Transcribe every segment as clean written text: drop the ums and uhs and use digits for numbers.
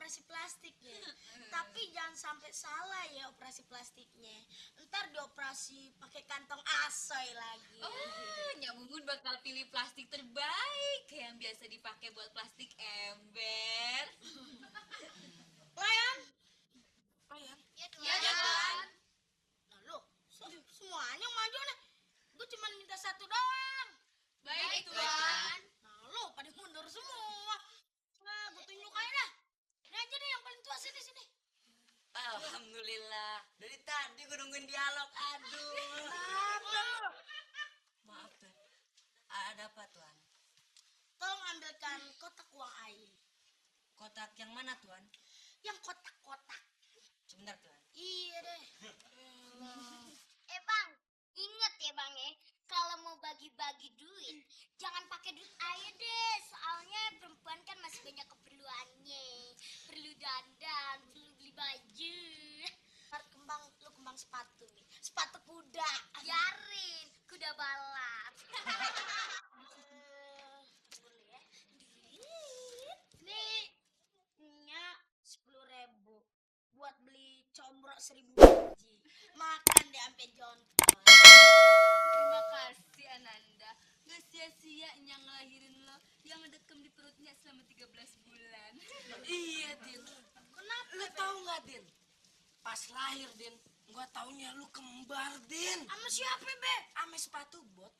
operasi plastiknya. Tapi jangan sampai salah ya operasi plastiknya. Ntar dioperasi pakai kantong asoy lagi. Oh, Nyak Mumun bakal pilih plastik terbaik yang biasa dipakai buat plastik ember. Layan? Layan? Ya, Tuan. Nah lo, semuanya maju nih. Gue cuma minta satu doang. Baik, Tuan. Nah lo pada mundur semua. Nah, gue tunjuk aja dah. Ini aja deh yang paling tua sini. Alhamdulillah. Dari tadi gue nungguin dialog. Aduh. Maaf, Tuan. Ada apa, Tuan? Tolong ambilkan kotak uang air. Kotak yang mana, Tuan? Yang kotak-kotak. Sebentar, Tuan. Iya deh. Bang, inget ya bang ya, kalau mau bagi-bagi duit, jangan pakai duit aja deh. Soalnya perempuan kan masih banyak keperluannya. Perlu dandan, perlu beli baju. Kembang sepatu nih. Sepatu kuda. Biarin, kuda balap. Boleh ya? Nih, Nya 10.000 buat beli combrok 1.000 biji. Makan deh sampai jontor. Terima kasih Ananda. Gak sia-sia Nyak ngelahirin lo yang ngedekam di perutnya selama 13 bulan. Iya, Din. Kenapa? Lu tahu nggak, Din? Pas lahir, Din, gua taunya lu kembar, Din. Sama siapa, Be? Ame sepatu bot.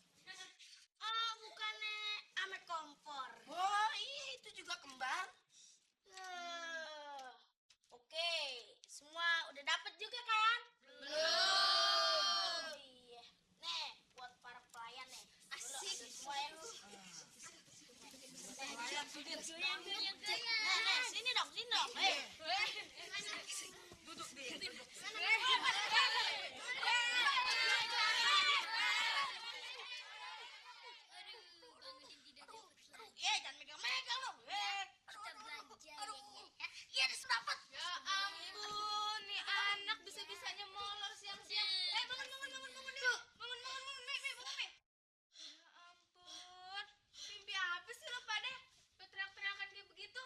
Ah, bukannya ame kompor. Oh, iya itu juga kembar. Oke, semua udah dapet juga kan? Belum. Iya. Nih, buat para pelayan nih. Asik. Semua ya lu. Layan tuh, Din. Nih, sini dong. Duduk, Din. Duduk. Jangan megang-megang lo. Kita belanja ya. Iya, diserapat. Ya ampun, nih anak bisa-bisanya molor siang-siang. Bangun nih. Bangun, nih, bangun nih. Ya ampun, mimpi apa sih lo pada? Teriak-teriakan kayak begitu.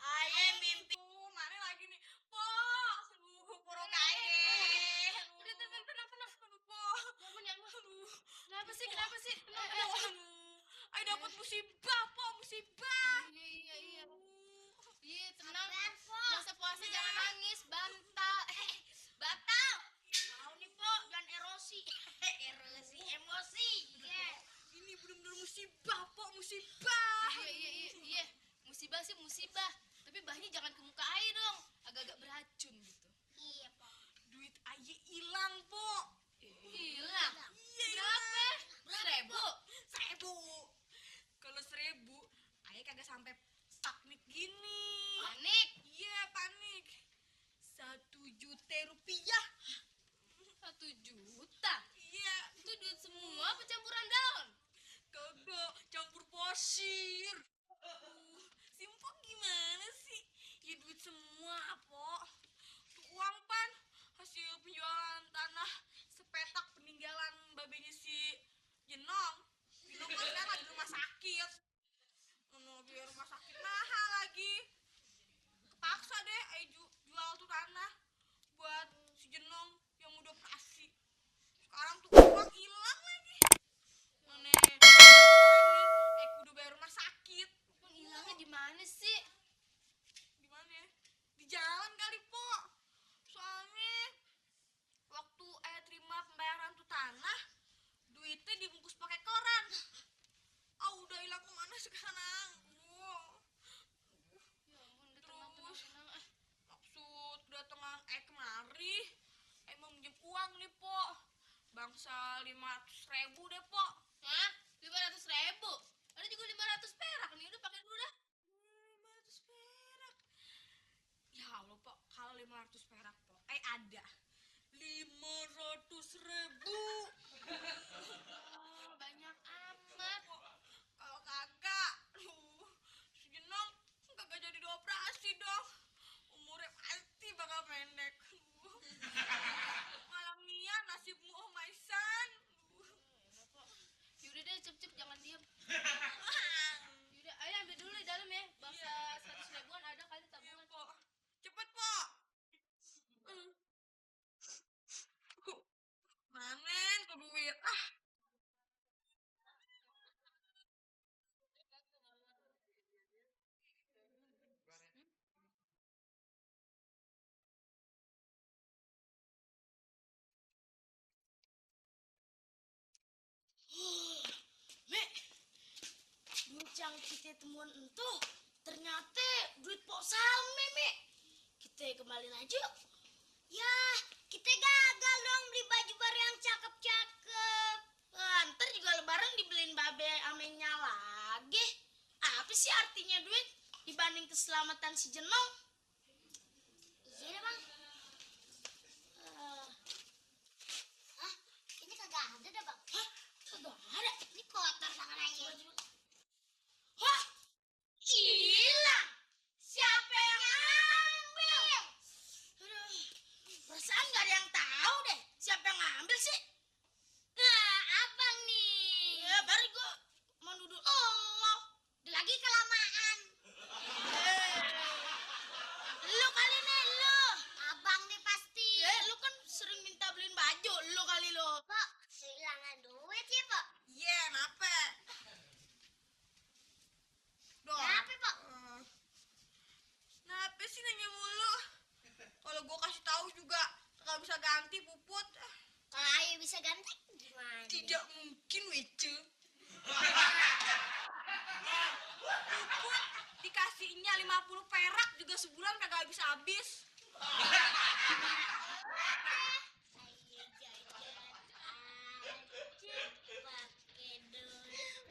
Ayo mimpi. Mana lagi nih? Po, Poro kae. udah tenang. Aduh, Po. Aduh, kenapa sih? Ayo dapat musibah, Po, musibah. Iya. Iya, tenang. Puasa-puasa jangan nangis, bantal. Batal. Mau nih, Po, jangan erosi. Erosi emosi. Ini benar-benar musibah, Po, musibah. Iya. Musibah sih musibah. Tapi bahnya jangan ke muka air dong. Agak-agak beracun gitu. Iya, Pak. Duit aja hilang, Po. Hilang? Iya. Berapa? 1.000. Kalau 1.000, ayah kagak sampai panik gini. Panik? Iya, panik. 1 juta rupiah. 1 juta? Iya. Itu duit semua apa campuran daun? Kagak, campur pasir. Simpo gimana sih? Ya duit semua, Po. Uang pan hasil penjualan tanah sepetak peninggalan babenya si Jenong. Jenong kan sekarang lagi di rumah sakit. Biar rumah sakit mahal lagi. Kepaksa deh jual tuh tanah buat si Jenong yang udah operasi. Sekarang tuh uang hilang lagi. Mana kudu bayar rumah sakit. Uang hilangnya di mana sih? Di mana? Di jalan kali, Po. Soalnya waktu ayah terima pembayaran tuh tanah, duitnya dibungkus pakai koran. Udah hilang kemana sekarang? Ya ampun, udah tenang. Maksud kedatangan kemari, emang minjem uang nih, Po. Bangsa 500.000 deh, Po. Hah? 500.000? Ada juga 500 perak nih, udah pakai dulu dah. 500 perak. Ya Allah, Po, kalau 500 perak, Po, ada 500.000. Banyak amat. Kalau kagak, si Jenong kagak jadi dioperasi dong. Umurnya pasti bakal pendek. Malam Nia nasibmu, oh Maisan. Yaudah deh, cepet-cepet jangan diam. Yaudah, ayo ambil dulu di dalam ya. Bangsa 100.000-an ada kali tabungan. kita temuan entuh ternyata duit Pok Salme, Mi. Kita kembaliin aja yuk. Ya, kita gagal dong beli baju baru yang cakep-cakep. Ntar juga lebaran dibeliin babe amenya lagi. Apa sih artinya duit dibanding keselamatan si Jenong? Iya deh, Bang. Hah? Ini kagak ada dah, Bang. Hah? Kagak ada. Ini kotor tangannya. Hah? Hilang. Siapa yang ambil? Aduh, perasaan gak ada yang tahu deh siapa yang ngambil sih. Nah, abang nih. Ya, baru gua mau nuduh Allah. Lagi kelamaan. Lu kali nih, lu. Abang nih pasti. Ya, lu kan sering minta beliin baju, lu kali lu. Pak, kehilangan duit ya, Pak? Iya, kenapa? Kenapa, Pak? Kenapa sih nanya mulu? Kalau gue kasih tahu juga nggak bisa ganti puput. Kalau Ayu bisa ganti gimana? Tidak mungkin, Wece. Puput dikasihnya 50 perak juga sebulan kagak habis-habis. Ayo jajan aja pakai duit.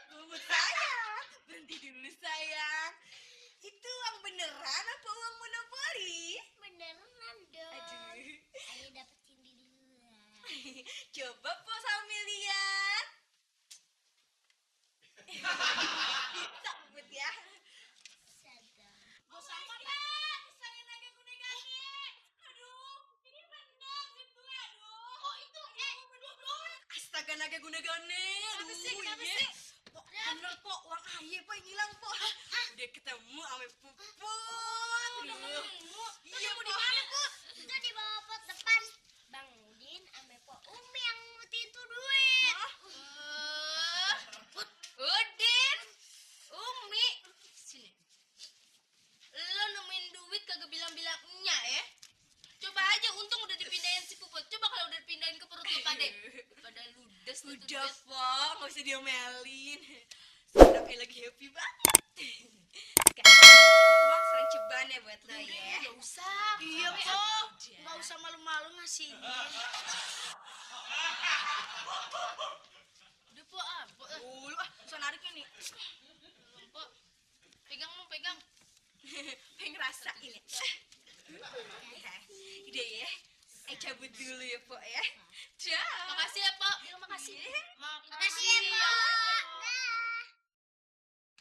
Puput sayang, berhenti dulu sayang. Itu uang beneran apa uang monopoli? Beneran dong. Aduh. Ayo dapetin di luar. Coba Po Salmi lihat. Bisa Puput ya. Sadar. Bos apa? Saya naga kuda-gane. Aduh, ini benar gitu ya, aduh. Oh, itu Astaga naga guna-gane. Kenapa sih? Kenapa iya. sih? Po, bener Po, uang aye Po yang hilang Po. Udah ketemu sama Puput. Iya Po. di mana, Bu? Itu di bawah pot depan. Bang Udin sama Pok Umi yang ngutin tuh duit. Udin, Umi, sini. Lo nemuin duit kagak bilang-bilang nya ya? Coba aja, untung udah dipindahin si Puput. Coba kalau udah dipindahin ke perut lo pade. Pada ludes tuh duit. Udah, Po, nggak usah diomelin. Sekarang kayak lagi happy banget. Sekarang uang serang ceban ya buat lo ya. Nggak usah. Iya, Po. Nggak usah malu-malu ngasih ini. Udah Po, Po. Lu bisa nariknya nih. Po, pegang lu, pegang. Pengen ngerasain ya. Udah ya. Cabut dulu ya, Po ya. Ciao. Makasih ya, Po. Makasih. Makasih ya, Pok. Dah.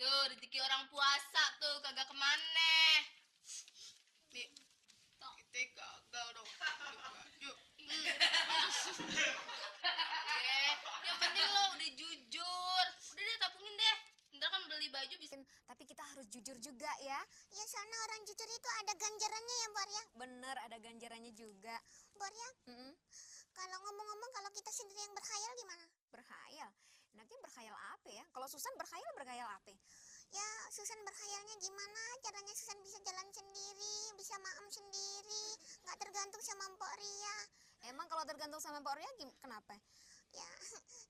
Tuh, rezeki orang puasa tuh kagak kemana. Nih, kita gagal dong. Yuk. Yang penting lo udah jujur. Udah deh, tabungin deh. Ntar kan beli baju bisa. Tapi kita harus jujur juga ya. Ya soalnya orang jujur itu ada ganjarannya ya, Bor ya. Bener, ada ganjarannya juga. Bor ya. Kalau ngomong-ngomong kalau kita sendiri yang berkhayal gimana? Berkhayal. Enaknya berkhayal apa ya? Kalau Susan berkhayal apa? Ya, Susan berkhayalnya gimana? Caranya Susan bisa jalan sendiri, bisa maem sendiri, nggak tergantung sama Mpok Ria. Emang kalau tergantung sama Pak Ria kenapa? Ya,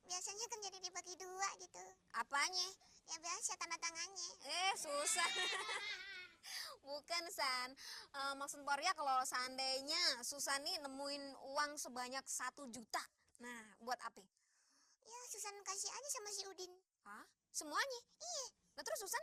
biasanya kan jadi dibagi dua gitu. Apanya? Ya biasa tanda tangannya. Susan. Bukan, San. Maksud Pak Ria kalau seandainya Susan nih nemuin uang sebanyak 1 juta. Nah, buat apa? Ya, Susan kasih aja sama si Udin. Hah? Semuanya? Iya. Nah, terus Susan